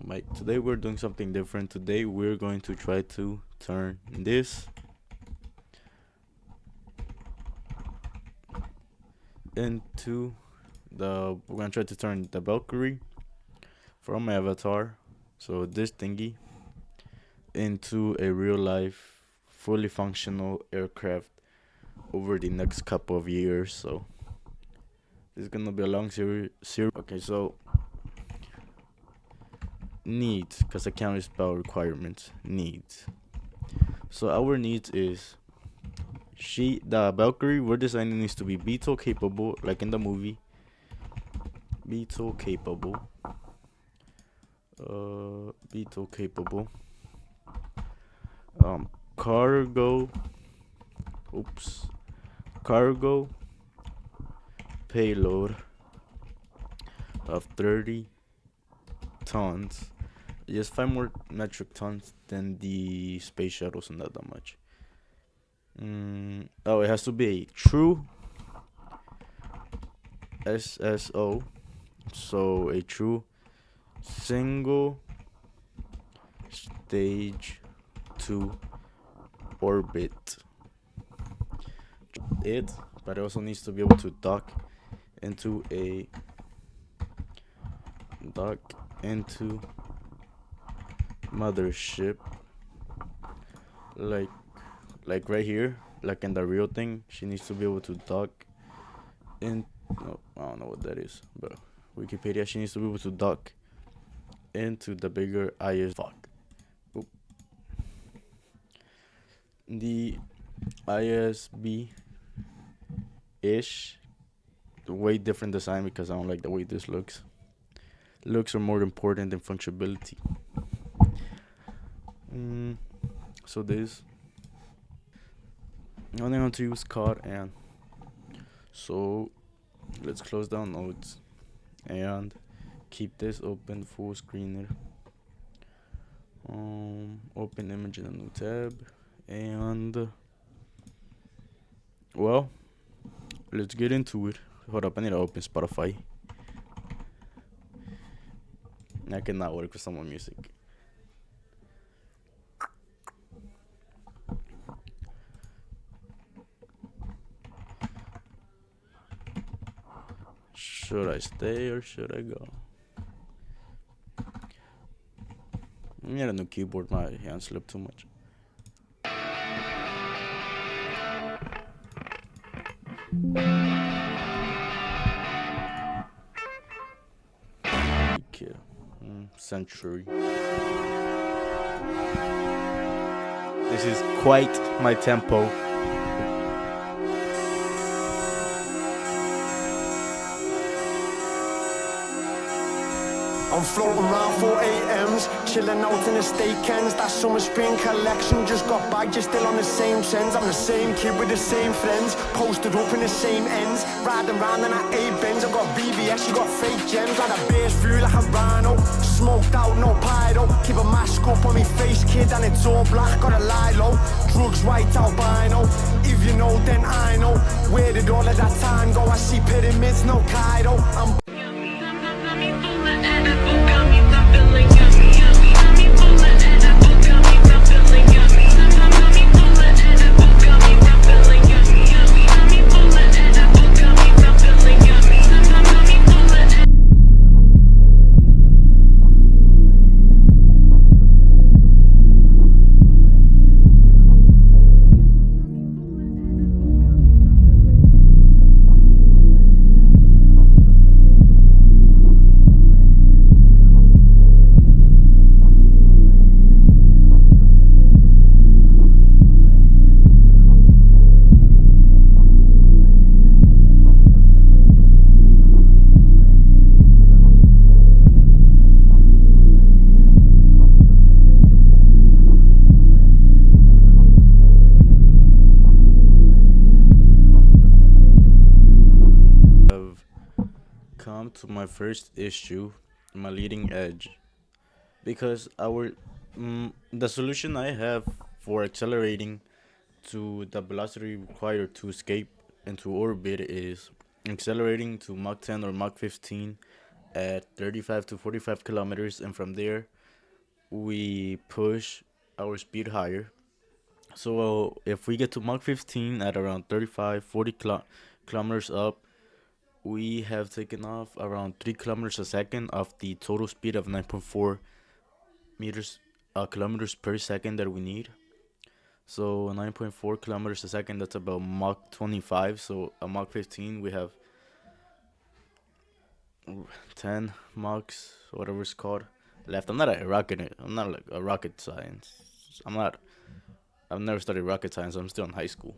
Mike. Today we're doing something different. Today we're going to try to turn this into we're gonna try to turn the valkryie from my avatar, so this thingy, into a real life, fully functional aircraft over the next couple of years. So this is gonna be a long series. Okay, so needs, because I can't spell requirements. Needs. So our needs is the valkyrie we're designing needs to be beetle capable, like in the movie. Beetle capable. Beetle capable. Cargo. Oops. Cargo payload of 30 tons. Just 5 more metric tons than the space shuttle, so not that much. Oh, it has to be a true SSO, so a true single stage to orbit. But it also needs to be able to dock into mothership, like right here, like in the real thing. She needs to be able to dock in. No, I don't know what that is, but Wikipedia. She needs to be able to dock into the bigger IS. Fuck. Oop. The ISB ish. Way different design because I don't like the way this looks. Looks are more important than functionality. So this. I'm only going to use card and. So let's close down nodes and keep this open full screener. Open image in a new tab, and well, let's get into it. Hold up, I need to open Spotify. I cannot work with someone music. Should I stay or should I go? I need a new keyboard. My hands slip too much. Century. This is quite my tempo. I'm floating around 4 AMs, chilling out in the Steakends. That summer spring collection just got back, just still on the same trends. I'm the same kid with the same friends, posted up in the same ends, riding round in that A-Benz. I got BBS, you got fake gems, like a bass through like a rhino. Smoked out, no pyro, keep a mask up on me face, kid, and it's all black, gotta lie low. Drugs white albino, if you know then I know. Where did all of that time go? I see pyramids, no Cairo. I'm Come to my first issue, my leading edge, because the solution I have for accelerating to the velocity required to escape into orbit is accelerating to Mach 10 or Mach 15 at 35 to 45 kilometers, and from there we push our speed higher. So if we get to Mach 15 at around 35, 40 kilometers up, we have taken off around 3 kilometers a second off the total speed of 9.4 meters kilometers per second that we need. So 9.4 kilometers a second, that's about Mach 25. So a Mach 15, we have 10 Machs, whatever it's called, left. I'm not like a rocket science. I'm not. I've never studied rocket science. I'm still in high school.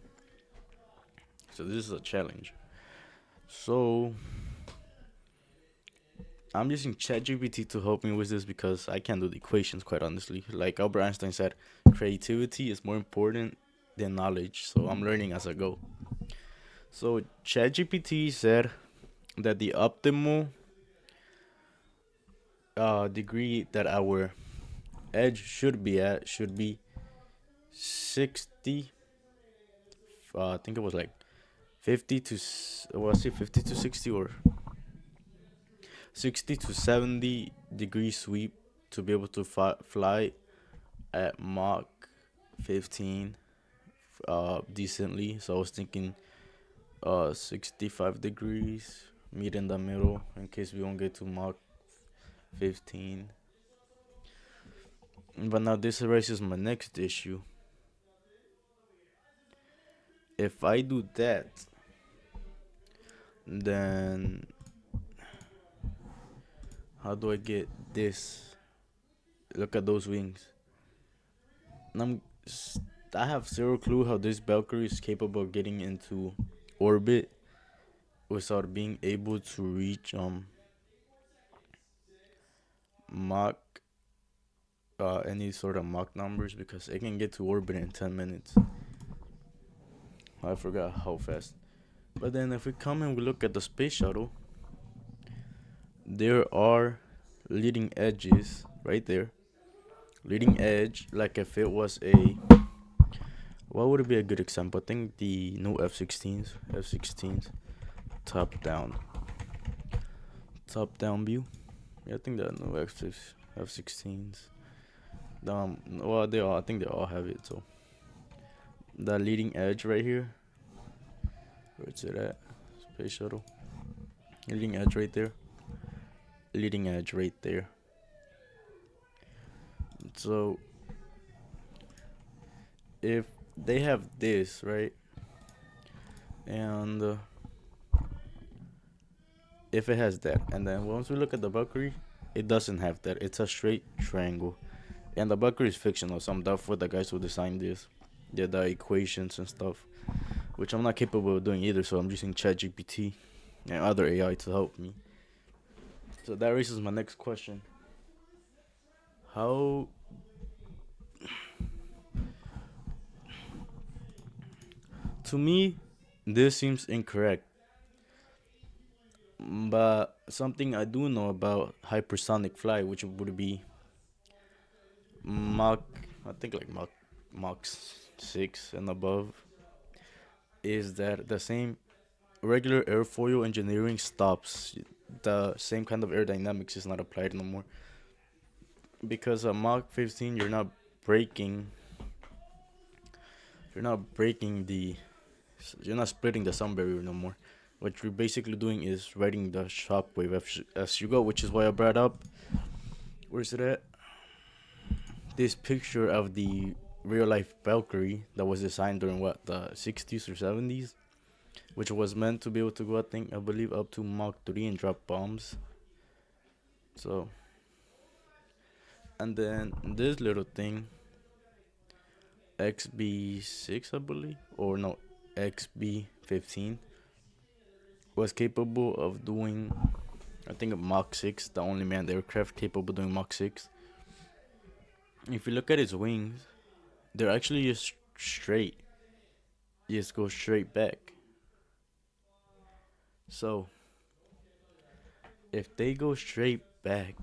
So this is a challenge. So I'm using ChatGPT to help me with this because I can't do the equations, quite honestly. Like Albert Einstein said, creativity is more important than knowledge. So I'm learning as I go. So ChatGPT said that the optimal degree that our edge should be at should be 60. I think it was like 50 to was it 50 to 60 or 60 to 70 degree sweep to be able to fly at Mach 15 decently. So I was thinking 65 degrees, meet in the middle in case we won't get to Mach 15. But now this raises my next issue. If I do that, then how do I get this? Look at those wings. And I have zero clue how this Valkyrie is capable of getting into orbit without being able to reach Mach any sort of Mach numbers, because it can get to orbit in 10 minutes. I forgot how fast. But then if we come and we look at the space shuttle, there are leading edges right there. Leading edge, like if it was a, what would be a good example? I think the new F-16s, top down view. Yeah, I think the new F-16s. Well, I think they all have it. So the leading edge right here, where's it at? Space shuttle. Leading edge right there. Leading edge right there. So if they have this, right, and if it has that, and then once we look at the Valkyrie, it doesn't have that. It's a straight triangle, and the Valkyrie is fictional. So I'm doubtful the guys who designed this, yeah, the equations and stuff, which I'm not capable of doing either. So I'm using ChatGPT and other AI to help me. So that raises my next question. How to me this seems incorrect, but something I do know about hypersonic flight, which would be Mach, I think like Mach 6 and above, is that the same regular airfoil engineering stops. The same kind of aerodynamics is not applied no more, because at Mach 15 breaking the you're not splitting the sound barrier no more. What you're basically doing is riding the shockwave as you go, which is why I brought up, where's it at, this picture of the real life Valkyrie that was designed during what, the 60s or 70s, which was meant to be able to go, I believe, up to Mach 3 and drop bombs. So, and then this little thing, XB6, I believe, or no, XB15, was capable of doing, I think, a Mach 6, the only manned aircraft capable of doing Mach 6. If you look at its wings, they're actually just straight. You just go straight back. So, if they go straight back,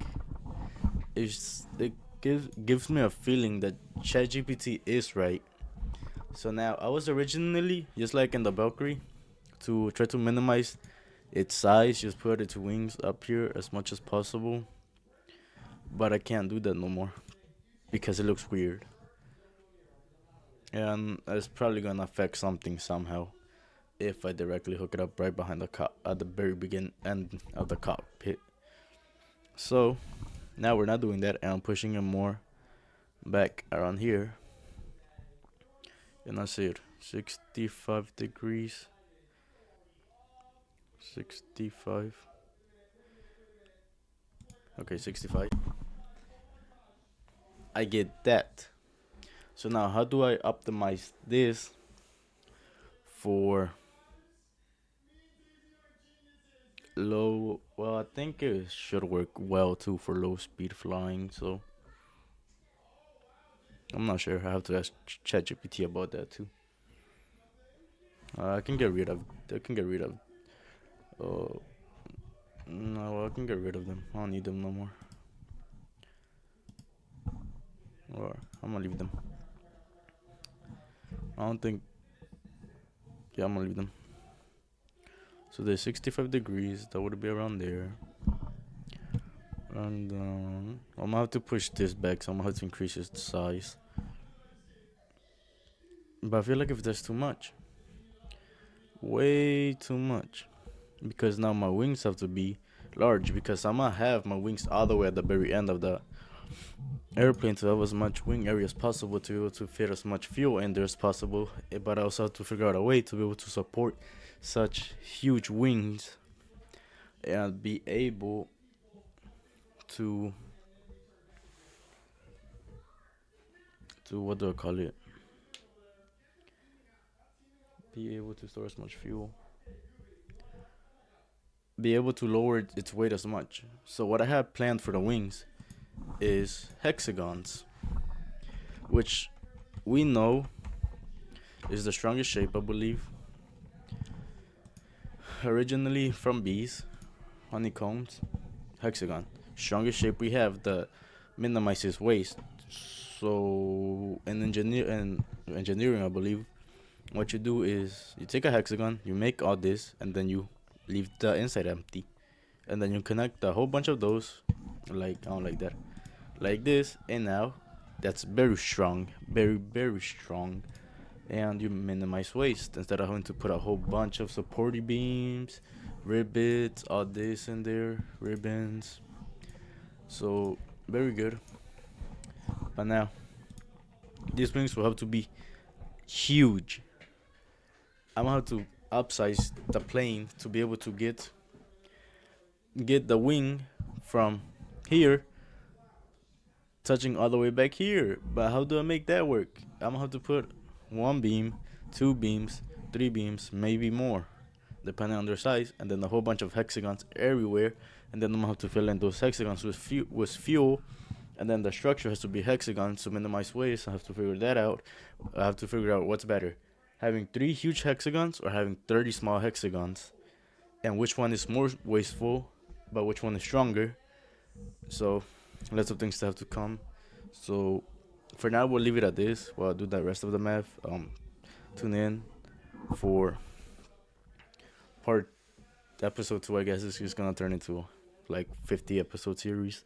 it gives me a feeling that ChatGPT is right. So now, I was originally, just like in the Valkyrie, to try to minimize its size, just put its wings up here as much as possible. But I can't do that no more because it looks weird. And it's probably gonna affect something somehow if I directly hook it up right behind the cop at the very begin end of the cockpit. So now we're not doing that, and I'm pushing it more back around here. And I see it 65 degrees. 65. Okay, 65. I get that. So now how do I optimize this for low? Well, I think it should work well too for low speed flying. So I'm not sure. I have to ask ChatGPT about that too. I can get rid of. I can get rid of. Uh, no, I can get rid of them. I don't need them no more. Or I'm gonna leave them. I don't think. Yeah, I'm gonna leave them. So there's 65 degrees. That would be around there. And I'm gonna have to push this back. So I'm gonna have to increase its size. But I feel like if there's too much, way too much, because now my wings have to be large because I'm gonna have my wings all the way at the very end of the airplane to have as much wing area as possible to be able to fit as much fuel in there as possible. But I also have to figure out a way to be able to support such huge wings and be able to what do I call it? Be able to store as much fuel. Be able to lower its weight as much. So what I have planned for the wings is hexagons, which we know is the strongest shape, I believe. Originally from bees, honeycombs, hexagon. Strongest shape we have that minimizes waste. So in engineering, I believe, what you do is you take a hexagon, you make all this, and then you leave the inside empty, and then you connect a whole bunch of those, like I don't like that, like this, and now that's very strong, very strong, and you minimize waste instead of having to put a whole bunch of supporting beams, rivets, all this in there, ribbons. So very good. But now these wings will have to be huge. I'm gonna have to upsize the plane to be able to get the wing from here touching all the way back here. But how do I make that work? I'm gonna have to put one beam, two beams, three beams, maybe more, depending on their size, and then a whole bunch of hexagons everywhere. And then I'm gonna have to fill in those hexagons with fuel. And then the structure has to be hexagons to minimize waste. I have to figure that out. I have to figure out what's better, having 3 huge hexagons or having 30 small hexagons, and which one is more wasteful, but which one is stronger. So lots of things that have to come. So for now, we'll leave it at this while I do the rest of the math. Tune in for part episode 2. I guess it's just gonna turn into like 50 episode series.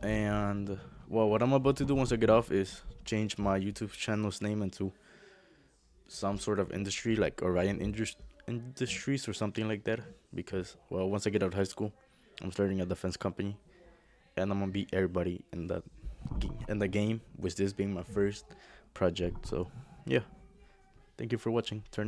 And well, what I'm about to do once I get off is change my YouTube channel's name into some sort of industry, like Orion Industries or something like that. Because well, once I get out of high school, I'm starting a defense company, and I'm gonna beat everybody in the game. With this being my first project, so yeah. Thank you for watching. Turn